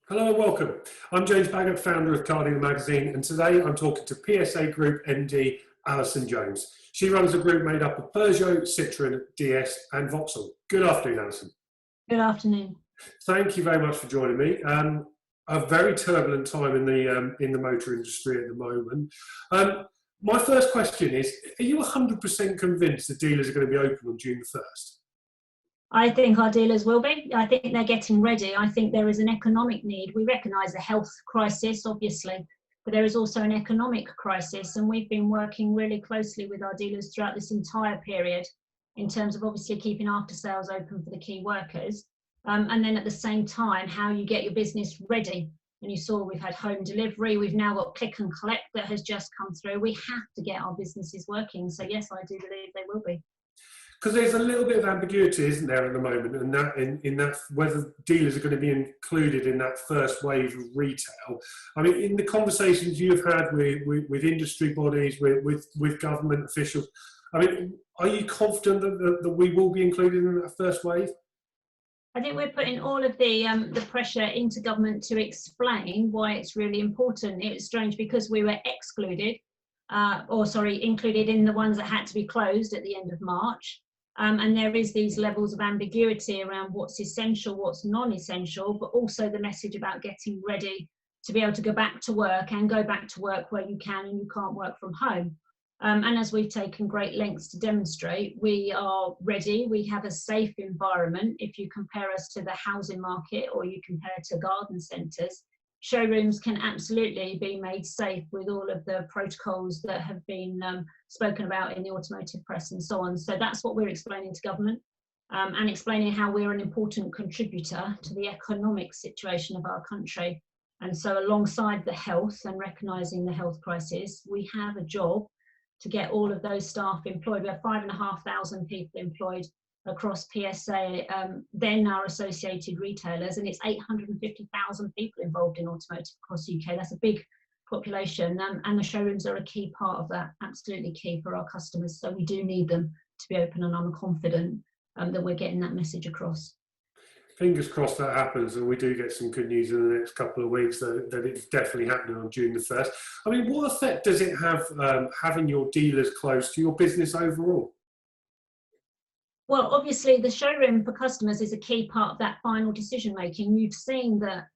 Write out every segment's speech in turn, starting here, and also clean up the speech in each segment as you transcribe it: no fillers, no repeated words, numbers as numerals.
Hello and welcome. I'm James Baggott, founder of Car Dealer Magazine, and today I'm talking to PSA Group MD Alison Jones. She runs a group made up of Peugeot, Citroën, DS and Vauxhall. Good afternoon, Alison. Good afternoon. Thank you very much for joining me. A very turbulent time in the motor industry at the moment. My first question is, are you 100% convinced the dealers are going to be open on June the 1st? I think our dealers will be. I think they're getting ready. I think there is an economic need. We recognise the health crisis, obviously, but there is also an economic crisis, and we've been working really closely with our dealers throughout this entire period in terms of obviously keeping after sales open for the key workers, and then at the same time, how you get your business ready. And you saw we've had home delivery, we've now got click and collect that has just come through. We have to get our businesses working. So yes, I do believe they will be. Because there's a little bit of ambiguity, isn't there, at the moment, and that in that whether dealers are going to be included in that first wave of retail. I mean, in the conversations you've had with industry bodies, with government officials, I mean, are you confident that we will be included in that first wave? I think we're putting all of the pressure into government to explain why it's really important. It was strange because we were excluded, included in the ones that had to be closed at the end of March. And there is these levels of ambiguity around what's essential, what's non-essential, but also the message about getting ready to be able to go back to work and go back to work where you can and you can't work from home. And as we've taken great lengths to demonstrate, we are ready. We have a safe environment. If you compare us to the housing market or you compare to garden centres, showrooms can absolutely be made safe with all of the protocols that have been spoken about in the automotive press and so on. So that's what we're explaining to government, and explaining how we're an important contributor to the economic situation of our country. And so alongside the health and recognising the health crisis, we have a job to get all of those staff employed. We have 5,500 people employed across PSA, then our associated retailers, and it's 850,000 people involved in automotive across the UK. That's a big population, and the showrooms are a key part of that, absolutely key for our customers. So we do need them to be open, and I'm confident that we're getting that message across. Fingers crossed that happens and we do get some good news in the next couple of weeks that it's definitely happening on June the 1st. I mean, what effect does it have having your dealers close to your business overall? Well, obviously the showroom for customers is a key part of that final decision making. You've seen that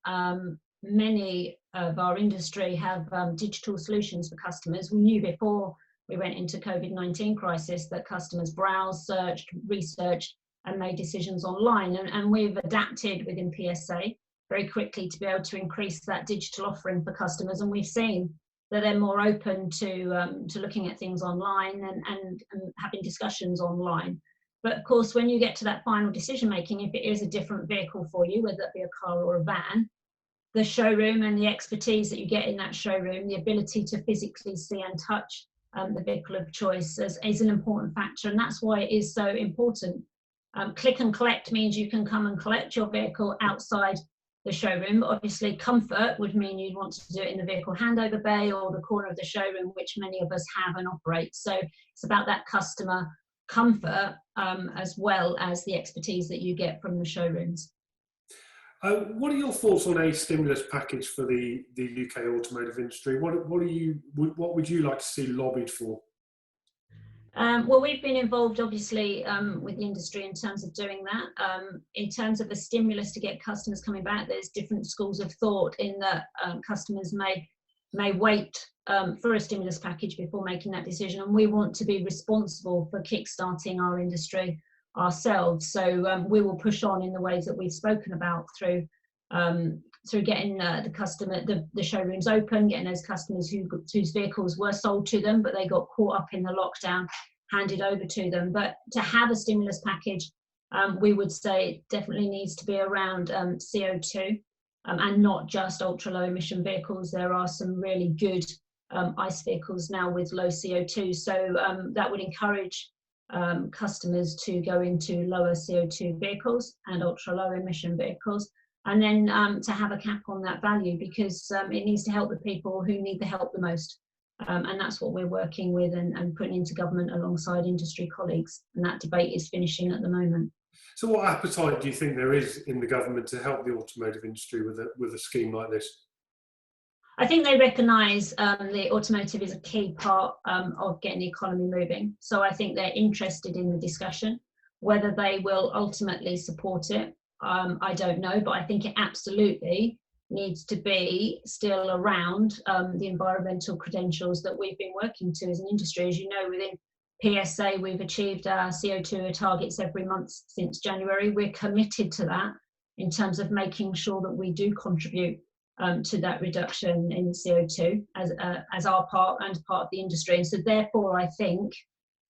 many of our industry have digital solutions for customers. We knew before we went into COVID-19 crisis that customers browsed, searched, researched and made decisions online. And we've adapted within PSA very quickly to be able to increase that digital offering for customers. And we've seen that they're more open to looking at things online and having discussions online. But of course, when you get to that final decision making, if it is a different vehicle for you, whether it be a car or a van, the showroom and the expertise that you get in that showroom, the ability to physically see and touch the vehicle of choice is an important factor. And that's why it is so important. Click and collect means you can come and collect your vehicle outside the showroom. But obviously, comfort would mean you'd want to do it in the vehicle handover bay or the corner of the showroom, which many of us have and operate. So it's about that customer comfort as well as the expertise that you get from the showrooms. What are your thoughts on a stimulus package for the UK automotive industry? What would you like to see lobbied for? Well, we've been involved obviously with the industry in terms of doing that. In terms of a stimulus to get customers coming back, there's different schools of thought in that customers may wait for a stimulus package before making that decision, and we want to be responsible for kickstarting our industry ourselves. So we will push on in the ways that we've spoken about through getting the showrooms open, getting those customers whose vehicles were sold to them but they got caught up in the lockdown handed over to them. But to have a stimulus package, we would say it definitely needs to be around CO2 and not just ultra low emission vehicles. There are some really good ICE vehicles now with low CO2, so that would encourage customers to go into lower CO2 vehicles and ultra low emission vehicles, and then to have a cap on that value, because it needs to help the people who need the help the most. And that's what we're working with and putting into government alongside industry colleagues, and that debate is finishing at the moment. So what appetite do you think there is in the government to help the automotive industry with a scheme like this? I think they recognise the automotive is a key part of getting the economy moving. So I think they're interested in the discussion. Whether they will ultimately support it, I don't know, but I think it absolutely needs to be still around the environmental credentials that we've been working to as an industry. As you know, within PSA, we've achieved our CO2 targets every month since January. We're committed to that in terms of making sure that we do contribute to that reduction in CO2 as our part and part of the industry. And so therefore, I think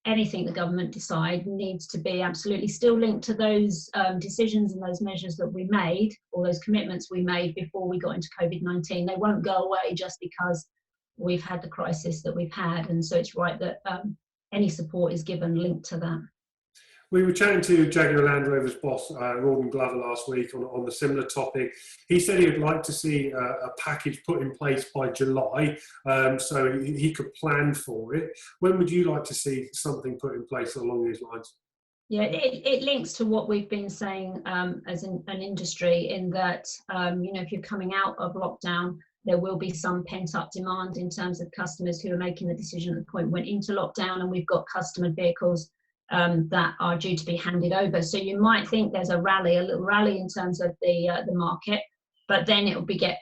anything the government decide needs to be absolutely still linked to those decisions and those measures that we made, or those commitments we made before we got into COVID-19. They won't go away just because we've had the crisis that we've had. And so it's right that any support is given linked to that. We were chatting to Jaguar Land Rover's boss, Rawdon Glover, last week on a similar topic. He said he would like to see a package put in place by July, so he could plan for it. When would you like to see something put in place along these lines? Yeah, it links to what we've been saying as an industry, in that, if you're coming out of lockdown, there will be some pent-up demand in terms of customers who are making the decision at the point went into lockdown, and we've got customer vehicles that are due to be handed over. So you might think there's a little rally in terms of the market, but then it'll get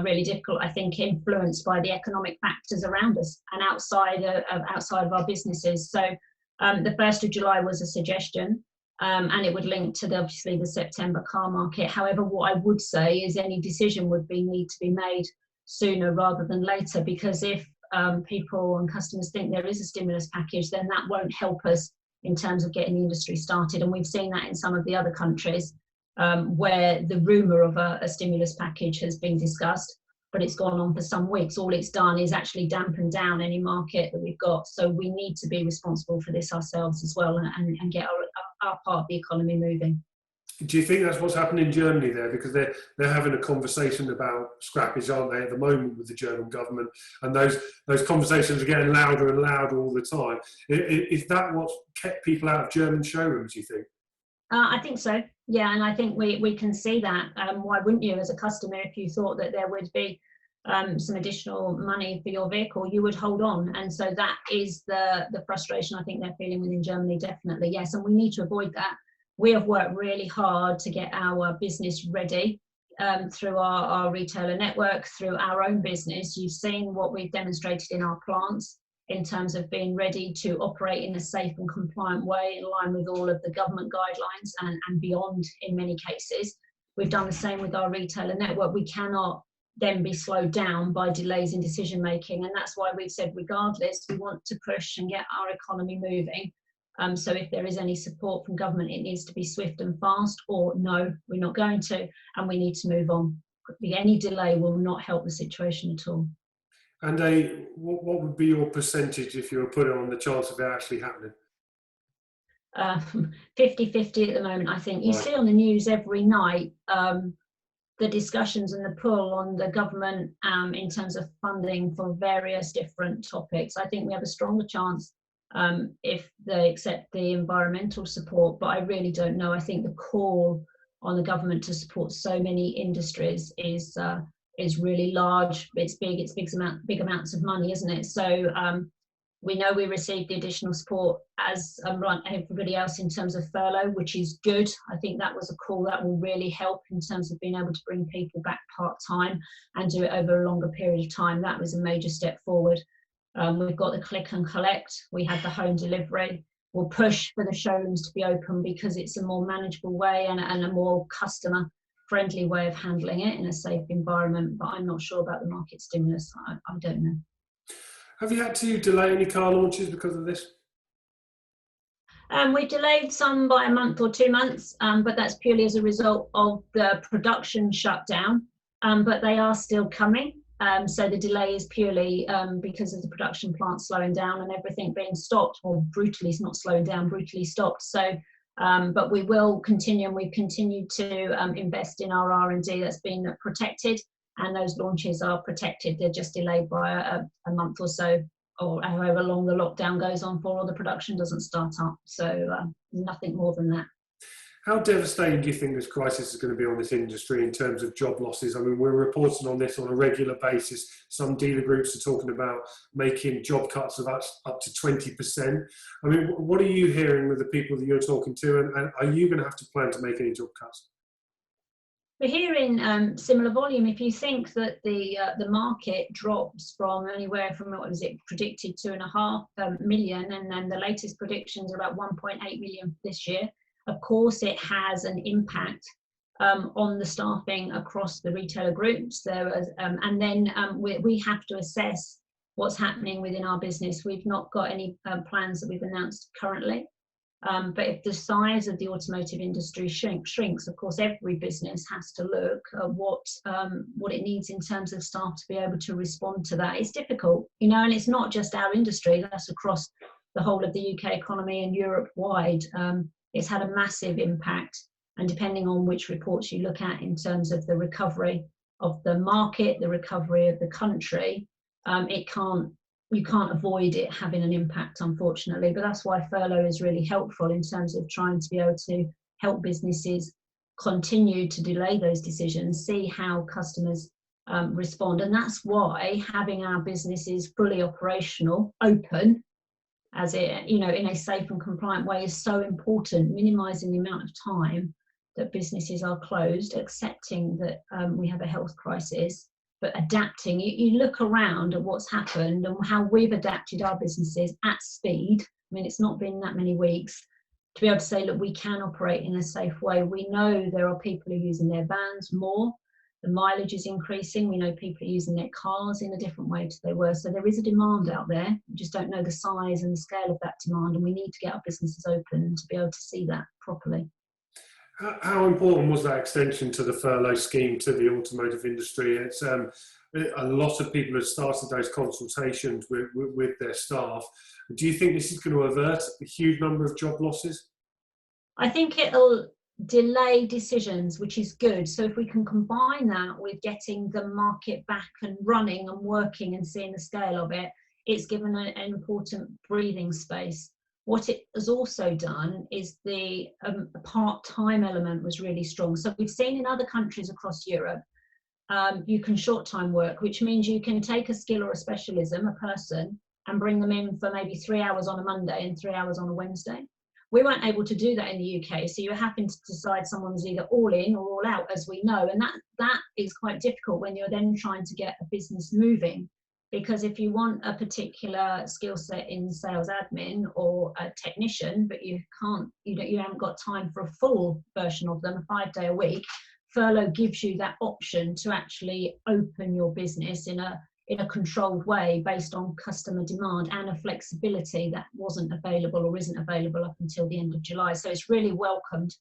really difficult, I think, influenced by the economic factors around us and outside of our businesses. So the 1st of July was a suggestion, and it would link to obviously the September car market. However, what I would say is any decision would need to be made sooner rather than later, because if people and customers think there is a stimulus package, then that won't help us in terms of getting the industry started. And we've seen that in some of the other countries where the rumour of a stimulus package has been discussed, but it's gone on for some weeks. All it's done is actually dampen down any market that we've got. So we need to be responsible for this ourselves as well, and get our part of the economy moving. Do you think that's what's happened in Germany there? Because they're having a conversation about scrappage, aren't they, at the moment with the German government? And those conversations are getting louder and louder all the time. Is that what's kept people out of German showrooms, do you think? I think so, yeah, and I think we can see that. Why wouldn't you, as a customer, if you thought that there would be some additional money for your vehicle, you would hold on. And so that is the frustration I think they're feeling within Germany, definitely, yes, and we need to avoid that. We have worked really hard to get our business ready through our retailer network, through our own business. You've seen what we've demonstrated in our plants in terms of being ready to operate in a safe and compliant way in line with all of the government guidelines and beyond in many cases. We've done the same with our retailer network. We cannot then be slowed down by delays in decision making, and that's why we've said regardless, we want to push and get our economy moving. So if there is any support from government, it needs to be swift and fast, or no, we're not going to, and we need to move on. Any delay will not help the situation at all. And what would be your percentage if you were putting on the chance of it actually happening? 50-50 at the moment, I think. You see on the news every night the discussions and the pull on the government in terms of funding for various different topics. I think we have a stronger chance if they accept the environmental support, but I really don't know. I think the call on the government to support so many industries is really large. It's big. It's big amounts of money, isn't it? So we know we received the additional support as everybody else in terms of furlough, which is good. I think that was a call that will really help in terms of being able to bring people back part-time and do it over a longer period of time. That was a major step forward. We've got the click and collect. We have the home delivery. We'll push for the showrooms to be open because it's a more manageable way and a more customer-friendly way of handling it in a safe environment. But I'm not sure about the market stimulus. I don't know. Have you had to delay any car launches because of this? We've delayed some by a month or 2 months, but that's purely as a result of the production shutdown. But they are still coming. So the delay is purely because of the production plant slowing down and everything being stopped, or brutally, it's not slowing down, brutally stopped. So, but we will continue, and we've continued to invest in our R&D that's been protected, and those launches are protected. They're just delayed by a month or so, or however long the lockdown goes on for, or the production doesn't start up. So nothing more than that. How devastating do you think this crisis is going to be on this industry in terms of job losses? I mean, we're reporting on this on a regular basis. Some dealer groups are talking about making job cuts of up to 20%. I mean, what are you hearing with the people that you're talking to, and are you going to have to plan to make any job cuts? We're hearing similar volume. If you think that the market drops from anywhere from, what was it, predicted 2.5 million, and then the latest predictions are about 1.8 million this year. Of course, it has an impact on the staffing across the retailer groups. And then we have to assess what's happening within our business. We've not got any plans that we've announced currently. But if the size of the automotive industry shrinks, of course, every business has to look at what it needs in terms of staff to be able to respond to that. It's difficult, you know, and it's not just our industry, that's across the whole of the UK economy and Europe wide. It's had a massive impact, and depending on which reports you look at in terms of the recovery of the market, the recovery of the country, you can't avoid it having an impact, unfortunately. But that's why furlough is really helpful in terms of trying to be able to help businesses continue to delay those decisions, see how customers respond. And that's why having our businesses fully operational, open, as it, you know, in a safe and compliant way is so important, minimising the amount of time that businesses are closed, accepting that we have a health crisis, but adapting. You look around at what's happened and how we've adapted our businesses at speed. I mean, it's not been that many weeks to be able to say, look, we can operate in a safe way. We know there are people who are using their vans more. The mileage is increasing. We know people are using their cars in a different way to they were. So there is a demand out there. We just don't know the size and the scale of that demand, and we need to get our businesses open to be able to see that properly. How important was that extension to the furlough scheme to the automotive industry? It's a lot of people have started those consultations with their staff. Do you think this is going to avert a huge number of job losses? I think it'll delay decisions, which is good. So if we can combine that with getting the market back and running and working and seeing the scale of it, it's given an important breathing space. What it has also done is the part-time element was really strong. So we've seen in other countries across Europe, you can short-time work, which means you can take a skill or a specialism, a person, and bring them in for maybe 3 hours on a Monday and 3 hours on a Wednesday. We weren't able to do that in the UK, so you're having to decide someone was either all in or all out, as we know, and that is quite difficult when you're then trying to get a business moving. Because if you want a particular skill set in sales admin or a technician, but you haven't got time for a full version of them, a 5-day a week, furlough gives you that option to actually open your business in a controlled way based on customer demand and a flexibility that wasn't available or isn't available up until the end of July. So it's really welcomed,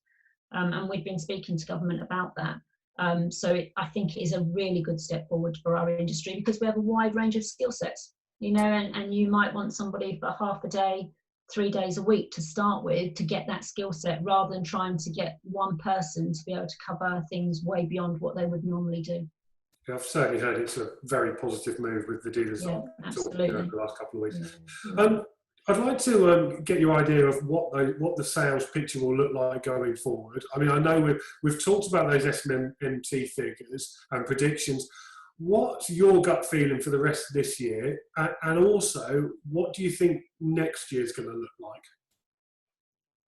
and we've been speaking to government about that. I think it is a really good step forward for our industry, because we have a wide range of skill sets, you know, and you might want somebody for half a day, 3 days a week to start with to get that skill set, rather than trying to get one person to be able to cover things way beyond what they would normally do. Yeah, I've certainly heard it's a very positive move with the dealers over the last couple of weeks. Yeah. I'd like to get your idea of what the sales picture will look like going forward. I mean, I know we've talked about those SMMT figures and predictions. What's your gut feeling for the rest of this year? And also, what do you think next year is going to look like?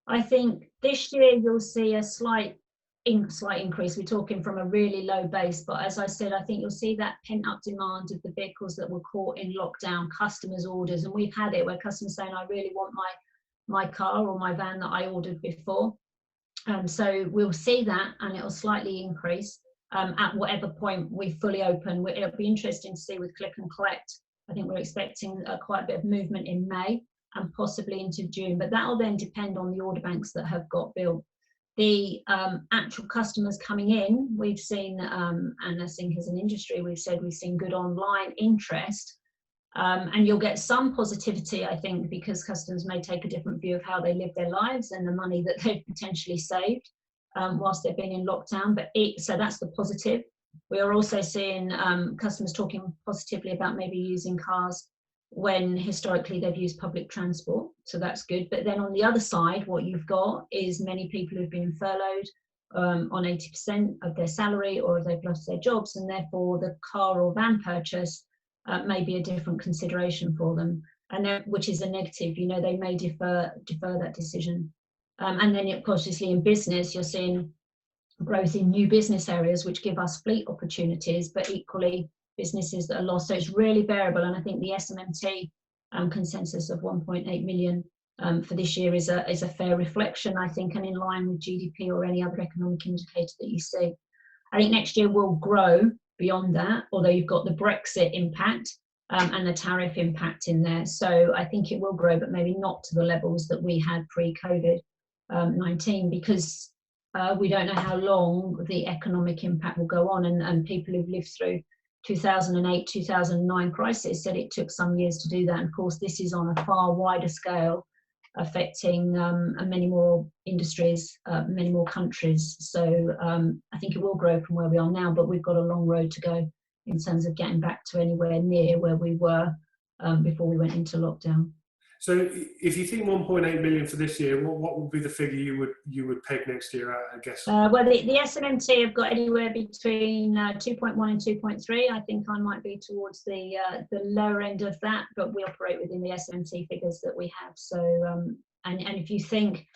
I think this year you'll see a slight increase. We're talking from a really low base, but as I said, I think you'll see that pent-up demand of the vehicles that were caught in lockdown, customers' orders, and we've had it where customers saying, I really want my car or my van that I ordered before. So we'll see that, and it'll slightly increase at whatever point we fully open. It'll be interesting to see with click and collect. I think we're expecting quite a bit of movement in May and possibly into June, but that'll then depend on the order banks that have got built. The actual customers coming in, we've seen, and I think as an industry, we've seen good online interest, and you'll get some positivity, I think, because customers may take a different view of how they live their lives and the money that they've potentially saved whilst they've been in lockdown. So that's the positive. We are also seeing customers talking positively about maybe using cars when historically they've used public transport, so that's good. But then on the other side, what you've got is many people who've been furloughed on 80% of their salary, or they've lost their jobs, and therefore the car or van purchase may be a different consideration for them, and which is a negative. You know, they may defer that decision. And then, of course, obviously in business, you're seeing growth in new business areas, which give us fleet opportunities, but equally businesses that are lost. So it's really variable, and I think the SMMT consensus of 1.8 million for this year is a fair reflection, I think, and in line with GDP or any other economic indicator that you see. I think next year will grow beyond that, although you've got the Brexit impact and the tariff impact in there. So I think it will grow, but maybe not to the levels that we had pre-COVID-19, because we don't know how long the economic impact will go on, and people who've lived through 2008, 2009 crisis said it took some years to do that. And of course, this is on a far wider scale, affecting many more industries, many more countries. So I think it will grow from where we are now, but we've got a long road to go in terms of getting back to anywhere near where we were before we went into lockdown. So if you think 1.8 million for this year, what would be the figure you would peg next year, I guess? Well, the SMMT have got anywhere between 2.1 and 2.3. I think I might be towards the lower end of that, but we operate within the SMMT figures that we have. So, and if you think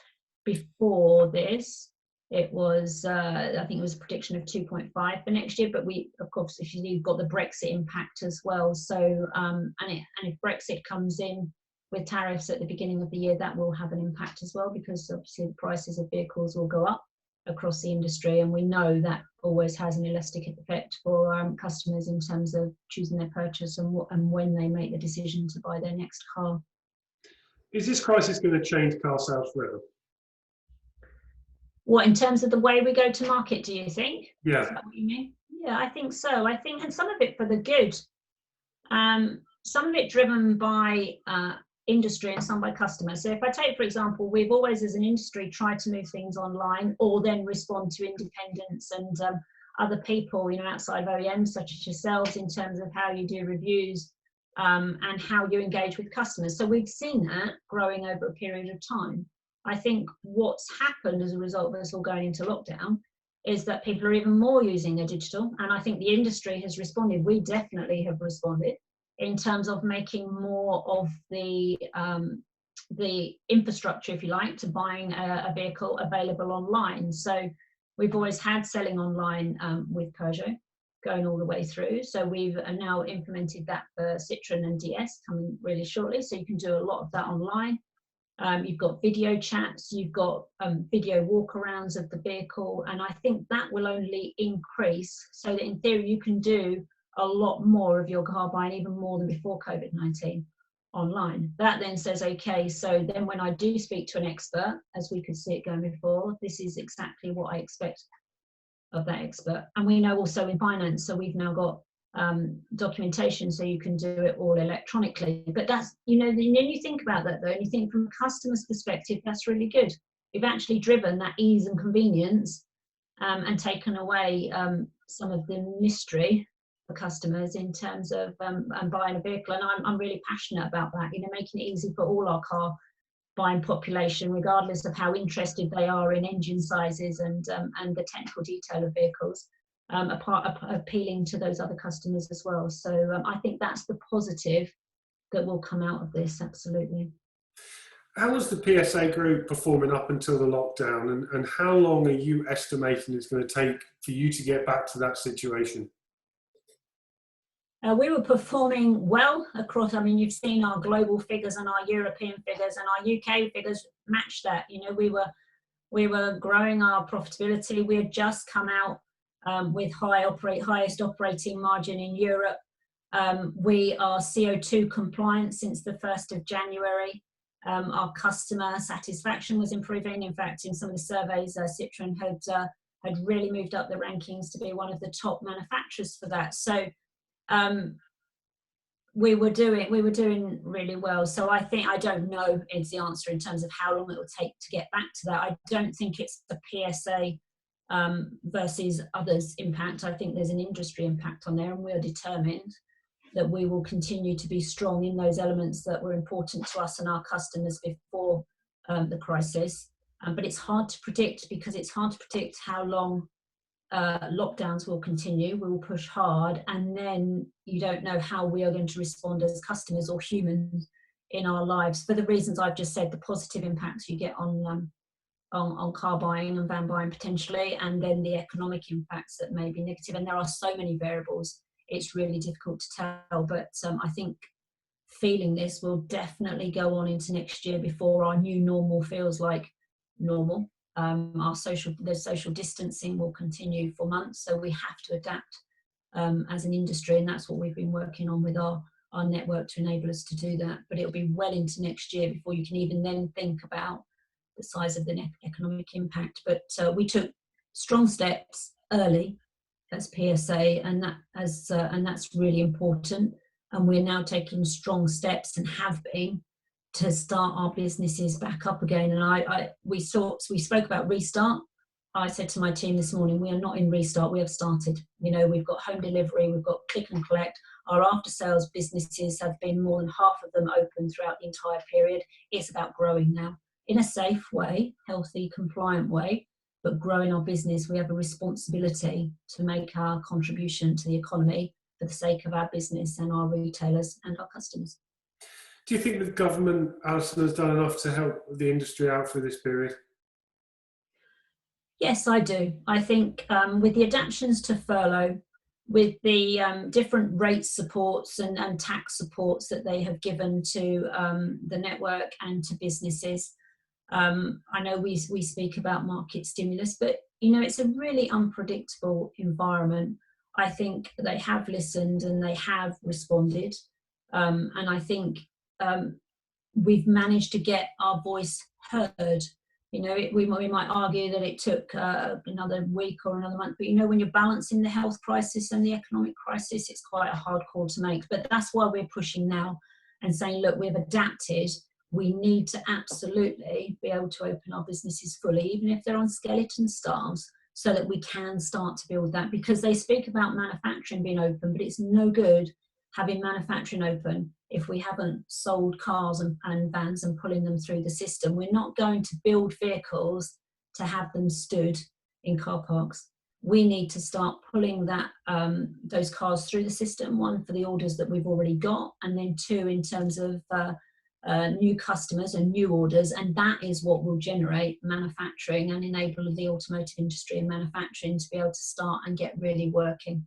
before this, it was, I think it was a prediction of 2.5 for next year, but we, of course, if you've got the Brexit impact as well. So, and if Brexit comes in with tariffs at the beginning of the year, that will have an impact as well, because obviously the prices of vehicles will go up across the industry, and we know that always has an elastic effect for customers in terms of choosing their purchase and when they make the decision to buy their next car. Is this crisis going to change car sales forever? What, in terms of the way we go to market, do you think? Yeah. Is that what you mean? Yeah, I think so. I think, and some of it for the good. Some of it driven by industry and some by customers. So if I take, for example, we've always as an industry tried to move things online or then respond to independents and other people, you know, outside of OEMs such as yourselves, in terms of how you do reviews and how you engage with customers. So we've seen that growing over a period of time. I think what's happened as a result of us all going into lockdown is that people are even more using their digital, and I think the industry has responded. We definitely have responded in terms of making more of the infrastructure, if you like, to buying a vehicle available online. So we've always had selling online with Peugeot going all the way through. So we've now implemented that for Citroën and DS coming really shortly. So you can do a lot of that online. You've got video chats, you've got video walkarounds of the vehicle, and I think that will only increase, so that in theory you can do a lot more of your car buying, even more than before COVID-19, online. That then says, okay, so then when I do speak to an expert, as we could see it going before, this is exactly what I expect of that expert. And we know also in finance, so we've now got documentation, so you can do it all electronically. But that's, you know, then you think about that though, and you think from a customer's perspective, that's really good. We've actually driven that ease and convenience and taken away some of the mystery for customers in terms of buying a vehicle. And I'm really passionate about that, you know, making it easy for all our car buying population, regardless of how interested they are in engine sizes and the technical detail of vehicles. Appealing to those other customers as well. So I think that's the positive that will come out of this, absolutely. How was the PSA Group performing up until the lockdown, and how long are you estimating it's going to take for you to get back to that situation? We were performing well across, I mean, you've seen our global figures and our European figures, and our UK figures match that. You know, we were growing our profitability. We had just come out with highest operating margin in Europe. We are CO2 compliant since the 1st of January. Our customer satisfaction was improving. In fact, in some of the surveys, Citroën had really moved up the rankings to be one of the top manufacturers for that. So we were doing really well. So I think, I don't know is the answer in terms of how long it will take to get back to that. I don't think it's the PSA versus others impact. I think there's an industry impact on there, and we're determined that we will continue to be strong in those elements that were important to us and our customers before the crisis. But it's hard to predict, because it's hard to predict how long lockdowns will continue. We will push hard, and then you don't know how we are going to respond as customers or humans in our lives, for the reasons I've just said, the positive impacts you get on car buying and van buying potentially, and then the economic impacts that may be negative. And there are so many variables, it's really difficult to tell. But I think feeling this will definitely go on into next year before our new normal feels like normal. The social distancing will continue for months, so we have to adapt as an industry, and that's what we've been working on with our network to enable us to do that. But it'll be well into next year before you can even then think about the size of the economic impact. But we took strong steps early as PSA, and that's really important. And we're now taking strong steps, and have been, to start our businesses back up again. And we spoke about restart. I said to my team this morning, we are not in restart, we have started. You know, we've got home delivery, we've got click and collect. Our after sales businesses have been more than half of them open throughout the entire period. It's about growing now in a safe way, healthy, compliant way, but growing our business. We have a responsibility to make our contribution to the economy for the sake of our business and our retailers and our customers. Do you think the government, Alison, has done enough to help the industry out through this period? Yes, I do. I think with the adaptations to furlough, with the different rate supports and tax supports that they have given to the network and to businesses, I know we speak about market stimulus, but you know, it's a really unpredictable environment. I think they have listened and they have responded, and I think we've managed to get our voice heard. You know, we might argue that it took another week or another month, but you know, when you're balancing the health crisis and the economic crisis, it's quite a hard call to make. But that's why we're pushing now and saying, look, we've adapted. We need to absolutely be able to open our businesses fully, even if they're on skeleton staffs, so that we can start to build that. Because they speak about manufacturing being open, but it's no good having manufacturing open if we haven't sold cars and vans and pulling them through the system. We're not going to build vehicles to have them stood in car parks. We need to start pulling those cars through the system, one, for the orders that we've already got, and then two, in terms of new customers and new orders. And that is what will generate manufacturing and enable the automotive industry and manufacturing to be able to start and get really working.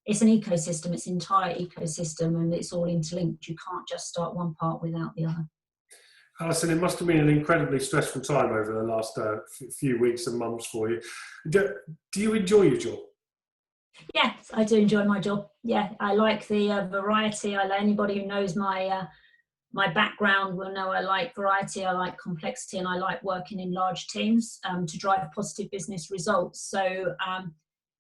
It's an ecosystem, it's an entire ecosystem, and it's all interlinked. You can't just start one part without the other. Alison, it must have been an incredibly stressful time over the last few weeks and months for you. Do you enjoy your job? Yes, I do enjoy my job. Yeah, I like the variety. Anybody who knows my background will know I like variety, I like complexity, and I like working in large teams to drive positive business results. So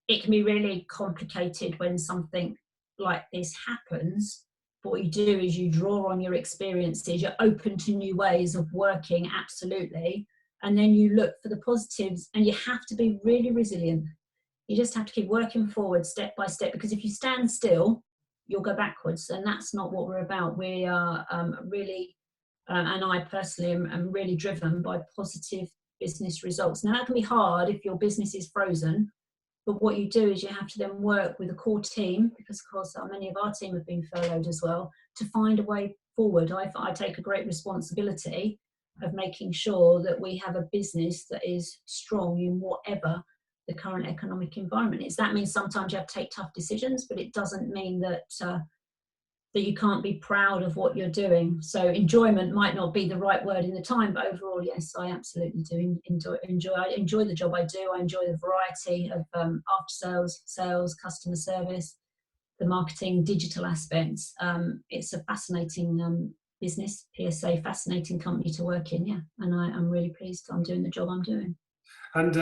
it can be really complicated when something like this happens. But what you do is you draw on your experiences, you're open to new ways of working, absolutely, and then you look for the positives, and you have to be really resilient. You just have to keep working forward step by step, because if you stand still, you'll go backwards, and that's not what we're about. We are really, and I personally am really driven by positive business results. Now, that can be hard if your business is frozen, but what you do is you have to then work with a core team, because of course many of our team have been furloughed as well, to find a way forward. I take a great responsibility of making sure that we have a business that is strong in whatever the current economic environment is. That means sometimes you have to take tough decisions, but it doesn't mean that you can't be proud of what you're doing. So enjoyment might not be the right word in the time, but overall, yes, I absolutely do enjoy the job I do. I enjoy the variety of after sales, customer service, the marketing, digital aspects. It's a fascinating business, PSA, fascinating company to work in, yeah. And I'm really pleased I'm doing the job I'm doing. And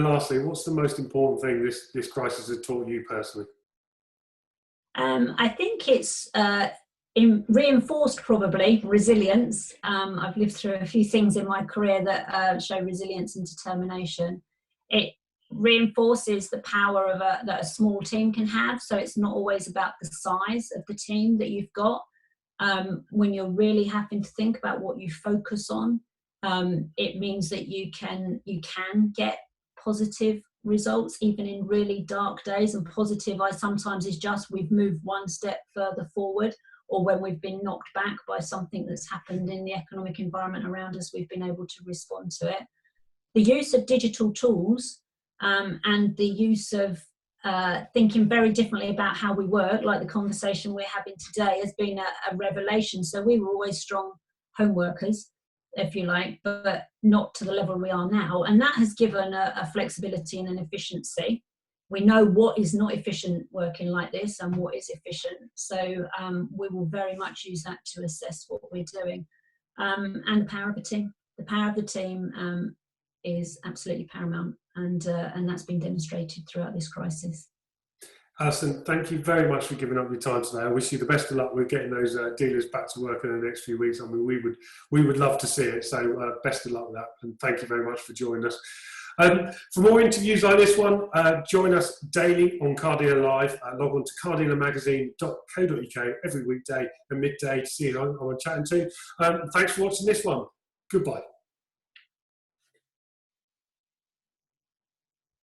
lastly, what's the most important thing this crisis has taught you personally? I think it's reinforced probably resilience. I've lived through a few things in my career that show resilience and determination. reinforces the power of that a small team can have. So it's not always about the size of the team that you've got. When you're really having to think about what you focus on, it means that you can get positive results even in really dark days. And positive, sometimes is just we've moved one step further forward, or when we've been knocked back by something that's happened in the economic environment around us, we've been able to respond to it. The use of digital tools and the use of thinking very differently about how we work, like the conversation we're having today, has been a revelation. So we were always strong home workers, if you like, but not to the level we are now. And that has given a flexibility and an efficiency. We know what is not efficient working like this and what is efficient. So we will very much use that to assess what we're doing. And the power of the team. The power of the team is absolutely paramount, and that's been demonstrated throughout this crisis. Alison, thank you very much for giving up your time today. I wish you the best of luck with getting those dealers back to work in the next few weeks. I mean, we would love to see it. So best of luck with that, and thank you very much for joining us. For more interviews like this one, join us daily on Car Dealer Live. Log on to cardealermagazine.co.uk every weekday and midday to see who I'm chatting to. Thanks for watching this one. Goodbye.